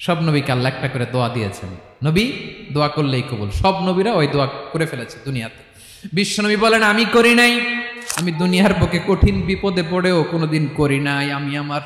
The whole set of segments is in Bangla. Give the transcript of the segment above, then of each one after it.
সব নবীকে আল্লাহ একটা করে দোয়া দিয়েছেন, নবী দোয়া করলেই কবুল। সব নবীরা ওই দোয়া করে ফেলেছে দুনিয়াতে। বিশ্বনবী বলেন আমি করি নাই, আমি দুনিয়ার বুকে কঠিন বিপদে পড়েও কোনোদিন করি নাই। আমি আমার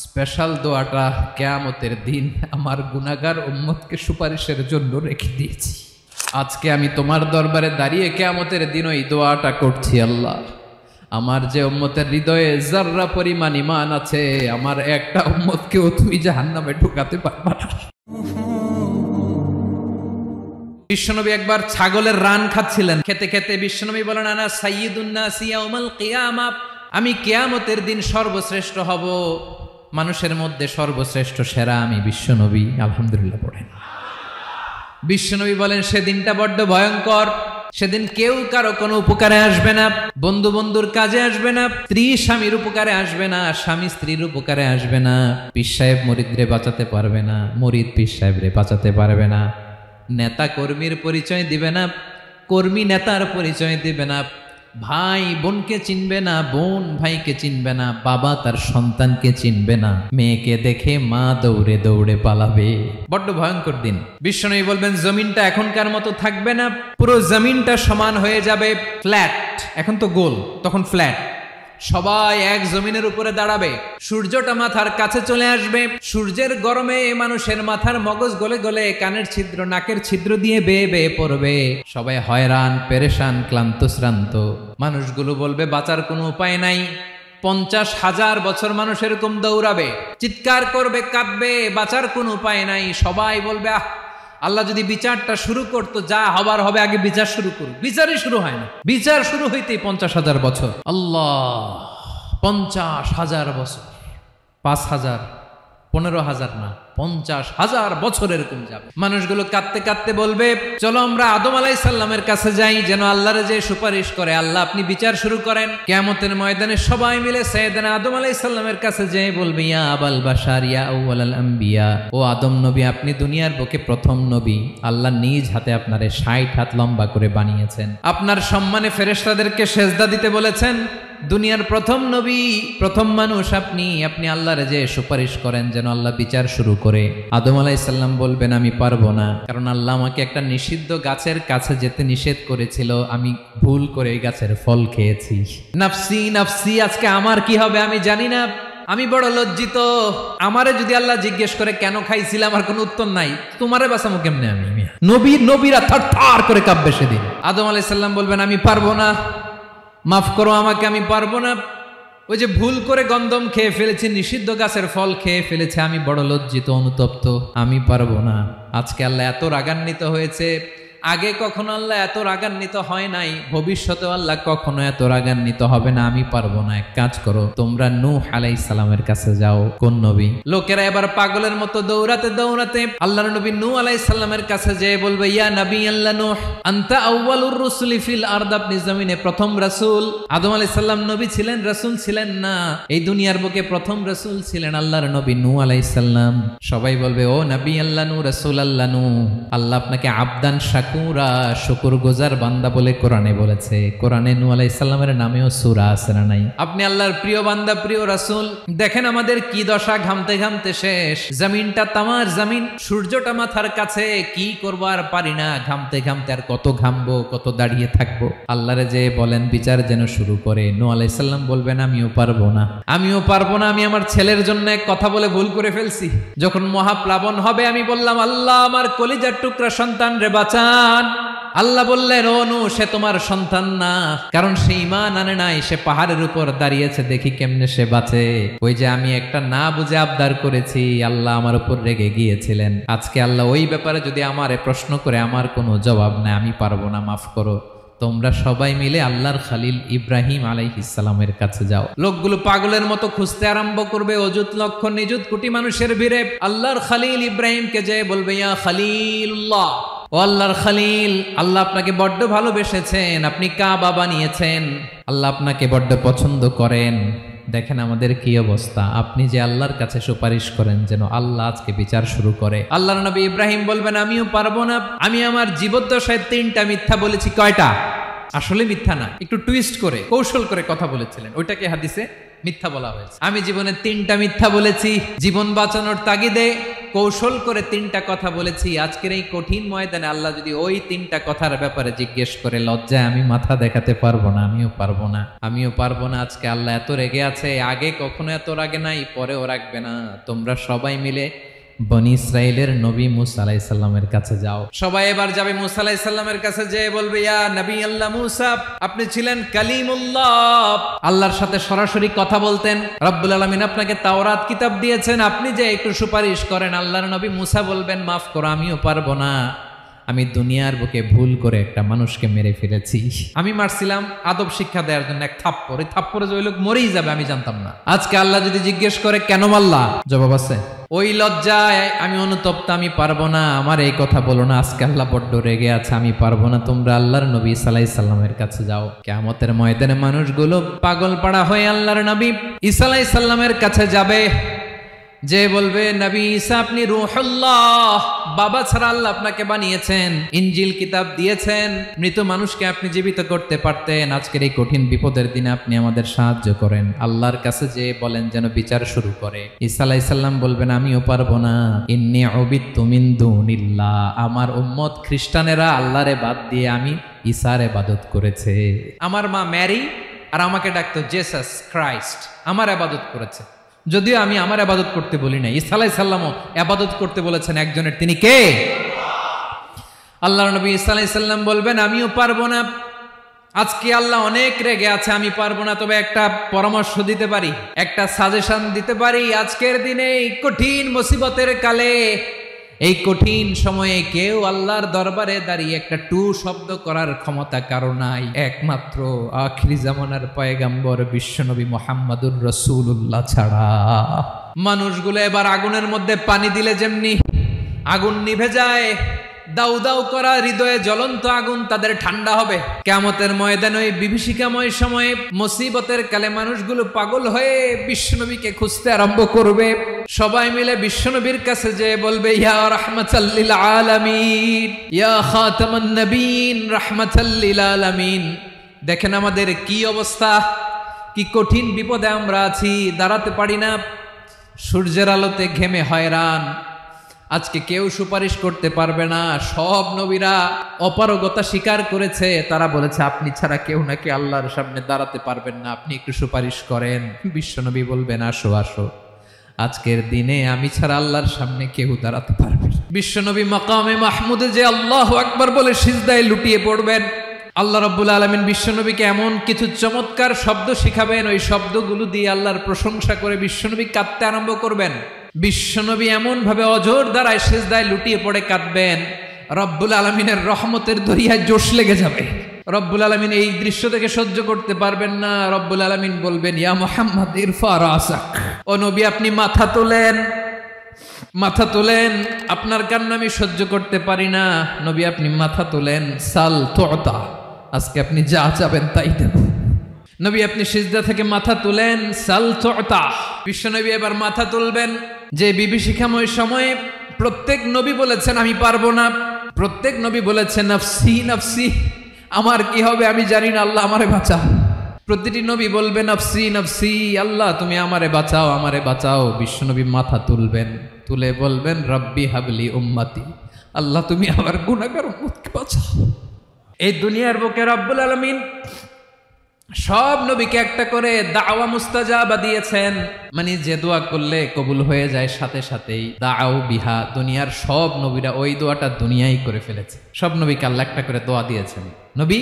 স্পেশাল দোয়াটা কিয়ামতের দিন আমার গুনাহগার উম্মতকে সুপারিশের জন্য রেখে দিয়েছি। আজকে আমি তোমার দরবারে দাঁড়িয়ে কিয়ামতের দিন ওই দোয়াটা করছি, আল্লাহ আমার যে উম্মতের হৃদয়ে যাররা পরিমাণ ঈমান আছে, আমার একটা উম্মতকেও তুমি জাহান্নামে ঢুকাতে পারবা না। বিশ্বনবী একবার ছাগলের রান খাচ্ছিলেন, খেতে খেতে বিশ্বনবী বলেন আনা সাইয়্যিদুন নাসি ইয়াউমাল কিয়ামা, আমি কিয়ামতের দিন সর্বশ্রেষ্ঠ হব, মানুষের মধ্যে সর্বশ্রেষ্ঠ সেরা আমি বিশ্বনবী। আলহামদুলিল্লাহ পড়েন। বিশ্বনবী বলেন সেদিনটা বড্ড ভয়ঙ্কর, সেদিন কেউ কারো কোনো উপকারে আসবে না, বন্ধু বন্ধুর কাজে আসবে না, স্ত্রী স্বামীর উপকারে আসবে না, স্বামী স্ত্রীর উপকারে আসবে না, পীর সাহেব মুরিদরে বাঁচাতে পারবে না, মুরিদ পীর সাহেবরে বাঁচাতে পারবে না, নেতা কর্মীর পরিচয় দিবে না, কর্মী নেতার পরিচয় দিবে না, ভাই বোনকে চিনবে না, বোন ভাইকে চিনবে না, বাবা তার সন্তানকে চিনবে না, মেয়েকে দেখে মা দৌড়ে দৌড়ে পালাবে। বড্ড ভয়ঙ্কর দিন। বিশ্বনবী বলবেন জমিনটা এখনকার মতো থাকবে না, পুরো জমিনটা সমান হয়ে যাবে, ফ্ল্যাট। এখন তো গোল, তখন ফ্ল্যাট। সবাই এক জমিনের উপরে দাঁড়াবে, সূর্যটা মাথার কাছে চলে আসবে, সূর্যের গরমে মানুষের মাথার মগজ গলে গলে কানের ছিদ্র নাকের ছিদ্র দিয়ে বেয়ে বেয়ে পড়বে। সবাই হয়রান পেরেশান ক্লান্ত শ্রান্ত। মানুষগুলো বলবে বাঁচার কোনো উপায় নাই। 50,000 বছর মানুষ এরকম দৌড়াবে, চিৎকার করবে, কাঁদবে, বাঁচার কোনো উপায় নাই। সবাই বলবে আহ, আল্লাহ যদি বিচারটা শুরু করতো, যা হবার হবে, আগে বিচার শুরু করুক। বিচারই শুরু হয় না, বিচার শুরু হইতেই 50,000 বছর। আল্লাহ, 50,000 বছর, 5,000, 15,000 না, 50,000 বছর এরকম যাবে। মানুষগুলো কাঁদতে কাঁদতে বলবে চলো আমরা আদম আলাইহিস সালামের কাছে যাই, যেন আল্লাহরে যে সুপারিশ করে, আল্লাহ আপনি বিচার শুরু করেন। কিয়ামতের ময়দানে সবাই মিলে সাইয়েদনা আদম আলাইহিস সালামের কাছে যেয়ে বলবে ইয়া আবাল বাশার ইয়া আউয়ালাল আম্বিয়া, ও আদম নবী আপনি দুনিয়ার বুকে প্রথম নবী, আল্লাহ নিজ হাতে আপনারে 60 হাত লম্বা করে বানিয়েছেন, আপনার সম্মানে ফেরেশতাদেরকে সেজদা দিতে বলেছেন, দুনিয়ার প্রথম নবী প্রথম মানুষ আপনি, আপনি আল্লাহরে যে সুপারিশ করেন যেন আল্লাহ বিচার শুরু করে। আদম আলাইহিস সালাম বলবেন আমি পারবো না, কারণ আল্লাহ আমাকে একটা নিষিদ্ধ গাছের কাছে যেতে নিষেধ করেছিল, আমি ভুল করে এই গাছের ফল খেয়েছি। নাফসি নাফসি, আজকে আমার কি হবে আমি জানি না, আমি বড় লজ্জিত। আমারে যদি আল্লাহ জিজ্ঞেস করে কেন খাইছিলাম, আমার কোনো উত্তর নাই, তোমারে বাঁচামো কেমনে আমি? নবীরা থরথর করে কাঁপবে সেদিন। আদম আলাইহিস সালাম বলবেন আমি পারবো না, মাফ করো আমাকে, আমি পারবো না। ওই যে ভুল করে গন্ধম খেয়ে ফেলেছি, নিষিদ্ধ গাছের ফল খেয়ে ফেলেছে, আমি বড় লজ্জিত অনুতপ্ত, আমি পারবো না। আজকে আল্লাহ এত রাগান্বিত হয়েছে, আগে কখনো আল্লাহ এত রাগান্বিত হয় নাই, ভবিষ্যতে আল্লাহ কখনো এত রাগান্বিত হবে না। আমি পারবো না, এক কাজ করো, তোমরা নূহ আলাইহিস সালামের কাছে যাও। কোন নবী? লোকেরা এবার পাগলের মতো দৌড়াতে দৌড়াতে আল্লাহর নবী নূহ আলাইহিস সালামের কাছে যেয়ে বলবে ইয়া নবী আল্লাহ নূহ আনতা আউয়ালুর রুসুলি ফিল আরদ, আপনি জমিনে প্রথম রাসূল। আদম আলাইহিস সালাম নবী ছিলেন, রাসূল ছিলেন না, এই দুনিয়ার বুকে প্রথম রাসূল ছিলেন আল্লাহর নবী নূহ আলাইহিস সালাম। সবাই বলবে ও নবী আল্লাহ নূহ, রাসূল আল্লাহ নূহ, আল্লাহ আপনাকে আবদান শাকুরা, শুকর গুজার বান্দা বলে কোরআনে বলেছে। কোরআনে নূহ আলাইহিস সালামের নামেও সূরা আছে না নাই? আপনি আল্লাহর প্রিয় বান্দা, প্রিয় রাসূল। দেখেন আমাদের কি দশা, ঘামতে ঘামতে শেষ, জমিনটা তামার জমিন, সূর্যটা মাথার কাছে, কি করবো আর পারি না, ঘামতে ঘামতে আর কত ঘামবো, কত দাঁড়িয়ে থাকবো। আল্লাহরে যে বলেন বিচার যেন শুরু করে। নূহ আলাইহিস সালাম বলবেন আমিও পারবো না, আমিও পারবো না, আমি আমার ছেলের জন্য এক কথা বলে ভুল করে ফেলছি। যখন মহাপ্লাবন হবে আমি বললাম আল্লাহ আমার কলিজার টুকরা সন্তান রে বাঁচান। আল্লাহ বললেন ও নূহ সে তোমার সন্তান না, কারণ সে ঈমান আনে নাই, সে পাহাড়ের উপর দাঁড়িয়েছে, দেখি কেমনে সে বাঁচে। ওই যে আমি একটা না বুঝে আবদার করেছি, আল্লাহ আমার উপর রেগে গিয়েছিলেন। আজকে আল্লাহ ওই ব্যাপারে যদি আমারে প্রশ্ন করে, আমার কোনো জবাব নাই, আমি পারবো না, মাফ করো। তোমরা সবাই মিলে আল্লাহর খালিল ইব্রাহিম আলাইহিস সালামের কাছে যাও। লোকগুলো পাগলের মতো খুঁজতে আরম্ভ করবে, অযুত লক্ষ নিযুত কোটি মানুষের ভিড়ে আল্লাহর খালিল ইব্রাহিমকে যে বলবে ইয়া খালিলুল্লাহ, ও আল্লাহর খালিল, আল্লাহ আপনাকে বড্ড ভালোবেসেছেন, আপনি কাবা বানিয়েছেন, আল্লাহ আপনাকে বড্ড পছন্দ করেন। দেখেন আমাদের কি অবস্থা, আপনি যে আল্লাহর কাছে সুপারিশ করেন যেন আল্লাহ আজকে বিচার শুরু করে। আল্লাহর নবী ইব্রাহিম বলবেন আমিও পারবো না, আমি আমার জীবদ্দশায় 3টা মিথ্যা বলেছি। কয়টা? আসলে মিথ্যা না, একটু টুইস্ট করে কৌশল করে কথা বলেছিলেন, ওইটাকে হাদিসে মিথ্যা বলা হয়েছে। আমি জীবনে 3টা মিথ্যা বলেছি, জীবন বাঁচানোর তাগিদে কৌশল করে 3টা কথা বলেছি। আজকের এই কঠিন ময়দানে আল্লাহ যদি ওই 3টা কথার ব্যাপারে জিজ্ঞেস করে, লজ্জায় আমি মাথা দেখাতে পারবো না, আমিও পারবো না। আজকে আল্লাহ এত রেগে আছে, আগে কখনো এত রাগে নাই, পরেও রাখবে না। তোমরা সবাই মিলে বনি ইসরাইলের নবী মুসা আলাইহিস সালামের কাছে যাও। সবাই এবার যাবে মুসা আলাইহিস সালামের কাছে, যেয়ে বলবে, ইয়া নবী আল্লাহ মুসা, আপনি ছিলেন কালিমুল্লাহ, আল্লাহর সাথে সরাসরি কথা বলতেন। রব্বুল আলামিন আপনাকে তাওরাত কিতাব দিয়েছেন, আপনি যে একটু সুপারিশ করেন। আল্লাহর নবী মুসা বলবেন, মাফ করো, আমিও পারবো না। আমি দুনিয়ার বুকে ভুল করে একটা মানুষকে মেরে ফেলেছি। আমি মারছিলাম আদব শিক্ষা দেওয়ার জন্য এক থাপ্পড়, এই থাপ্পড়ে যে ওই লোক মরেই যাবে আমি জানতাম না। আজকে আল্লাহ যদি জিজ্ঞেস করে কেন মারলা, জবাব আছে। ওই লজ্জায় আমি অনুতপ্ত, আমি পারবো না, আমার এই কথা বলো না। আজকে আল্লাহ বড্ড রেগে আছে, আমি পারবো না। তোমরা আল্লাহর নবী ঈসা আলাইহিস সালামের কাছে যাও। কিয়ামতের ময়দানে মানুষগুলো পাগল পাড়া হয়ে আল্লাহর নবী ঈসা আলাইহিস সালামের কাছে যাবে, যে বলবে, নবী ঈসা আপনি রূহুল্লাহ, বাবা ছাড়া আল্লাহ আপনাকে বানিয়েছেন, ইনজিল কিতাব দিয়েছেন, মৃত মানুষকে আপনি জীবিত করতে পারতেন। আজকের এই কঠিন বিপদের দিনে আপনি আমাদের সাহায্য করেন। আল্লাহর কাছে যে বলেন যেন বিচার শুরু করে। ঈসা আলাইহিস সালাম বলবেন, আমিও পারবো না। ইন্নী উবিদতু মিন দুনিল্লাহ, আমার উম্মত খ্রিস্টানেরা আল্লাহরে বাদ দিয়ে আমি ঈসার ইবাদত করেছে। আমার মা ম্যারি আর আমাকে ডাকতো জেসাস ক্রাইস্ট, আমার ইবাদত করেছে। যদিও আমি আমার ইবাদত করতে বলি না, ঈসা আলাইহিস সালামও ইবাদত করতে বলেছেন একজনের, তিনি কে? আল্লাহর নবী ঈসা আলাইহিস সালাম বলবেন, আমিও পারবো না। আজকে আল্লাহ অনেক রেগে আছে, আমি পারবো না। তবে একটা পরামর্শ দিতে পারি, একটা সাজেশন দিতে পারি। আজকের দিনে এই কঠিন মুসিবতের কালে, এই কঠিন সময়ে কেউ আল্লাহর দরবারে দাঁড়িয়ে একটা টু শব্দ করার ক্ষমতা কারো নাই, একমাত্র আখিরি জামানার পয়গাম্বর বিশ্বনবী মুহাম্মদুর রাসূলুল্লাহ ছাড়া। মানুষগুলো এবার আগুনের মধ্যে পানি দিলে যেমনি আগুন নিভে যায়, দাউ দাউ করা হৃদয়ে জ্বলন্ত আগুন তাদের ঠান্ডা হবে। কিয়ামতের ময়দানে ওই বিভীষিকাময় সময়ে, মুসিবতের কালে মানুষগুলো পাগল হয়ে বিশ্বনবীকে খুঁজতে আরম্ভ করবে। সবাই মিলে বিশ্বনবীর কাছে যেয়ে বলবে, ইয়া রাহমাতাল লিল আলামিন, ইয়া খাতামান নবীন, রাহমাতাল লিল আলামিন। দেখেন আমাদের কি অবস্থা, কি কঠিন বিপদে আমরা আছি, দাঁড়াতে পারি না, সূর্যের আলোতে ঘেমে হয়রান। আজকে কেউ সুপারিশ করতে পারবে না। সব নবীরা অপারগতা স্বীকার করেছে, তারা বলেছে আপনি ছাড়া কেউ নাকি আল্লাহর সামনে দাঁড়াতে পারবেন না, আপনি একটু সুপারিশ করেন। বিশ্বনবী বলবেন, আসো আসো, আজকের দিনে আমি ছাড়া আল্লাহর সামনে কেউ দাঁড়াতে পারবে না। বিশ্বনবী মাকামে মাহমুদে যে আল্লাহু আকবার বলে সিজদায় লুটিয়ে পড়বেন। আল্লাহ রাব্বুল আলামিন বিশ্বনবীকে এমন কিছু চমৎকার শব্দ শিখাবেন, ওই শব্দগুলো দিয়ে আল্লাহর প্রশংসা করে বিশ্বনবী কাঁদতে আরম্ভ করবেন। বিশ্বনবী এমন ভাবে অজর দ্বারায় সিজদায় লুটিয়ে পড়ে কাঁদবেন, রব্বুল আলামিনের রহমতের দরিয়ায় জোশ লেগে যাবে। রব্বুল আলামিন এই দৃশ্য থেকে সহ্য করতে পারবেন না। রব্বুল আলামিন বলবেন, ইয়া মুহাম্মদ ইরফা রাসাক, ও নবী আপনি মাথা তোলেন, মাথা তোলেন, আপনার কান্না আমি সহ্য করতে পারি না। নবী আপনি মাথা তোলেন, সাল তুতা, আজকে আপনি যা চাবেন তাই দেব। নবী আপনি সিজদা থেকে মাথা তুলেন, সাল তুতা। বিশ্বনবী এবার মাথা তুলবেন। যে বিভীষিকাময় সময়ে প্রত্যেক নবী বলেছেন আমি পারবো না, প্রত্যেক নবী বলেছেন নফসি নফসি, আমার কি হবে আমি জানি না, আল্লাহ আমারে বাঁচাও। প্রতিটি নবী বলবে নফসি নফসি, আল্লাহ তুমি আমারে বাঁচাও, আমারে বাঁচাও। বিশ্বনবী মাথা তুলবেন, তুলে বলবেন রব্বি হাবলি উম্মতি, আল্লাহ তুমি আমার গুনাহগার উম্মতকে বাঁচাও। এই দুনিয়ার বুকে রব্বুল আলামিন সব নবীকে একটা করে দাওয়া মুস্তাজাবা দিয়েছেন, মানে যে দোয়া করলে কবুল হয়ে যায় সাথে সাথেই। দাও বিহা, দুনিয়ার সব নবীরা ওই দোয়াটা দুনিয়ায় করে ফেলেছে। সব নবীকে আল্লাহ একটা করে দোয়া দিয়েছেন, নবী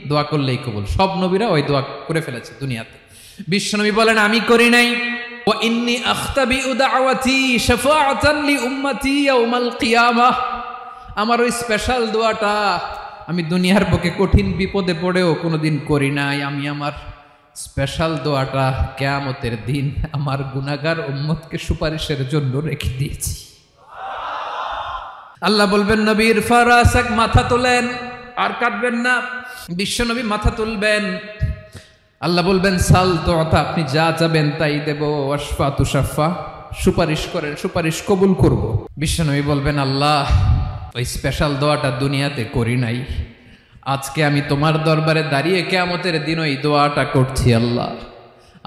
দোয়া করলেই কবুল। সব নবীরা ওই দোয়া করে ফেলেছে দুনিয়াতে। বিশ্বনবী বলেন আমি করি নাই। ওয়া ইন্নী আখতাবিউ দাওয়াতি শাফাআতান লি উম্মতি ইয়াউমাল কিয়ামাহ, আমার ওই স্পেশাল দোয়াটা আমি দুনিয়ার বুকে কঠিন বিপদে পড়েও কোনোদিন করি নাই। আমি আমার স্পেশাল দোয়াটা কিয়ামতের দিন আমার গুনাহগার উম্মতকে সুপারিশের জন্য রেখে দিয়েছি। আল্লাহ বলবেন নবী ইরফা রাসাক, মাথা তোলেন, আর কাটবেন না। বিশ্বনবী মাথা তুলবেন। আল্লাহ বলবেন সাল তুতা, আপনি যা চাবেন তাই দেব। ওয়াশফা তুশাফা, সুপারিশ করেন, সুপারিশ কবুল করব। বিশ্বনবী বলবেন আল্লাহ ওই স্পেশাল দোয়াটা দুনিয়াতে করি নাই, আজকে আমি তোমার দরবারে দাঁড়িয়ে কিয়ামতের দিন ওই দোয়াটা করছি। আল্লাহ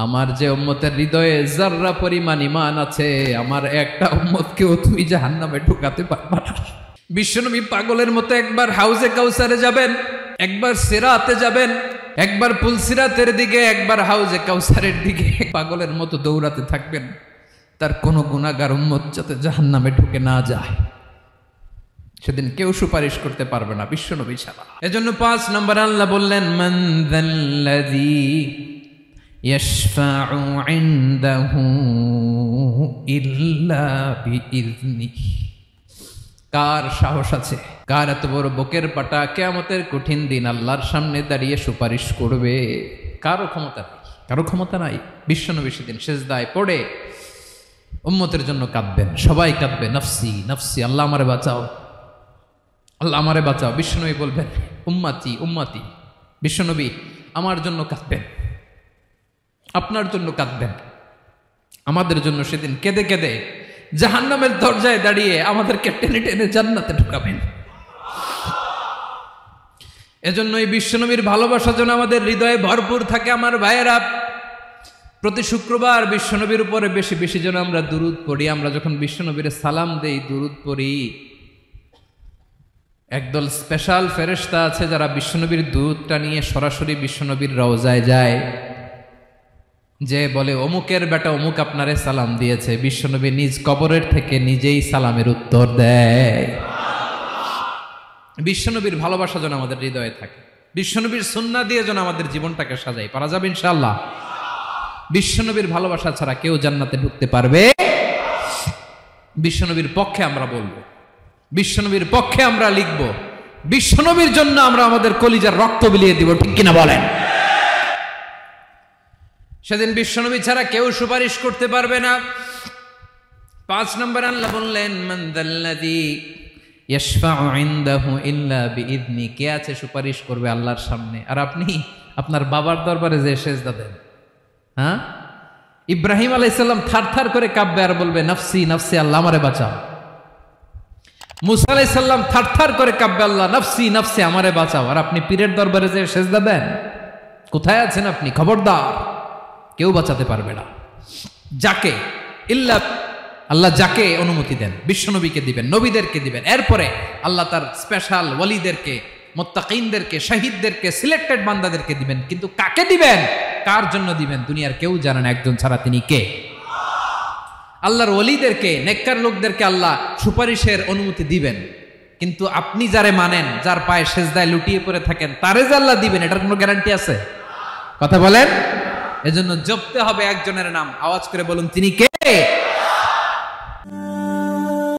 আমার যে উম্মতের হৃদয়ে যাররা পরিমাণ ঈমান আছে, আমার একটা উম্মতকেও তুই জাহান্নামে ঢুকাতে পারবা না। বিশ্বনবী পাগলের মতো একবার হাউজে কাউসারে যাবেন, একবার সিরাতে যাবেন, একবার পুলসিরাতের দিকে, একবার হাউজে কাউসারের দিকে পাগলের মতো দৌড়াতে থাকবেন, তার কোনো গুনাহগার উম্মত যাতে জাহান্নামে ঢুকে না যায়। সেদিন কেউ সুপারিশ করতে পারবে না বিশ্বনবী ছাড়া। এজন্য 5 নম্বর আল্লাহ বললেন, মান যাল্লাযী ইয়াশফাউ ইনদাহু ইল্লা বিইযনিহি। কার সাহস আছে, কার এত বড় বুকের পাটা কিয়ামতের কঠিন দিন আল্লাহর সামনে দাঁড়িয়ে সুপারিশ করবে? কারো ক্ষমতা নেই, কারো ক্ষমতা নাই। বিশ্বনবী সেদিন সিজদায় পড়ে উম্মতের জন্য কাঁদবেন, সবাই কাঁদবে, নফসি নফসি, আল্লাহ আমারে বাঁচাও, আল্লাহ আমারে বাঁচাও। বিশ্বনবী বলবেন, উম্মতি উম্মতি। বিশ্বনবী আমার জন্য কাঁদবেন, আপনার জন্য কাঁদবেন, আমাদের জন্য সেদিন কেঁদে কেঁদে জাহান্নামের দরজায় দাঁড়িয়ে আমাদেরকে টেনে টেনে জান্নাতে ঢুকাবেন। এজন্য এই বিশ্বনবীর ভালোবাসা যেন আমাদের হৃদয়ে ভরপুর থাকে। আমার ভাইয়েরা, প্রতি শুক্রবার বিশ্বনবীর উপরে বেশি বেশি যেন আমরা দুরূদ পড়ি। আমরা যখন বিশ্বনবীর সালাম দেই, দুরূদ পড়ি, একদল স্পেশাল ফেরেশতা আছে যারা বিশ্বনবীর দুধটা নিয়ে সরাসরি বিশ্বনবীর রওজায় যায়, যে বলে অমুকের বেটা অমুক আপনারে সালাম দিয়েছে। বিশ্বনবী নিজ কবরের থেকে নিজেই সালামের উত্তর দেয়। বিশ্বনবীর ভালোবাসা যেন আমাদের হৃদয়ে থাকে, বিশ্বনবীর সুন্নাহ দিয়ে যেন আমাদের জীবনটাকে সাজাই। পারা যাবে ইনশাআল্লাহ। বিশ্বনবীর ভালোবাসা ছাড়া কেউ জান্নাতে ঢুকতে পারবে? বিশ্বনবীর পক্ষে আমরা বলবো, বিশ্বনবীর পক্ষে আমরা লিখব, বিশ্বনবীর জন্য আমরা আমাদের কলিজার রক্ত বিলিয়ে দিব, ঠিক কিনা বলেন? সেদিন বিশ্বনবী ছাড়া কেউ সুপারিশ করতে পারবে না। 5 নম্বর আল্লাহ বললেন, মান যাল্লাযী ইয়াশফাউ ইনদাহু ইল্লা বিইযনি। কে আছে সুপারিশ করবে আল্লাহর সামনে? আর আপনি আপনার বাবার দরবারে যে সেজদা দেন, হ্যাঁ, ইব্রাহিম আলাইহিস সালাম থারথার করে কাঁপবে আর বলবে, নফসি নফসি, আল্লাহ আমারে বাঁচাও। মুসা আলাইহিস সালাম থারথার করে কাঁপবে, আল্লাহ নফসি নফসি, আমারে বাঁচাও। আর আপনি পীরের দরবারে যে সেজদা দেন, কোথায় আছেন আপনি? খবরদার, কেউ বাঁচাতে পারবে না। যাকে ইল্লা, আল্লাহ যাকে অনুমতি দেন, বিশ্বনবীকে দিবেন, নবীদেরকে দিবেন, এরপরে আল্লাহ তার স্পেশাল ওয়ালিদেরকে, মুত্তাকিনদেরকে, শহীদদেরকে, সিলেক্টেড বান্দাদেরকে দিবেন। কিন্তু কাকে দিবেন, কার জন্য দিবেন, দুনিয়ার কেউ জানে না একজন ছাড়া। তিনি কে? আল্লাহর ওয়ালিদেরকে, নেককার লোকদেরকে আল্লাহ সুপারিশের অনুমতি দিবেন। কিন্তু আপনি যারে মানেন, যার পায়ে সেজদায় লুটিয়ে পড়ে থাকেন, তারে যে আল্লাহ দিবেন, এটার কোনো গ্যারান্টি আছে? কথা বলেন। এজন্য জপতে হবে একজনের নাম, আওয়াজ করে বলুন, তিনি কে?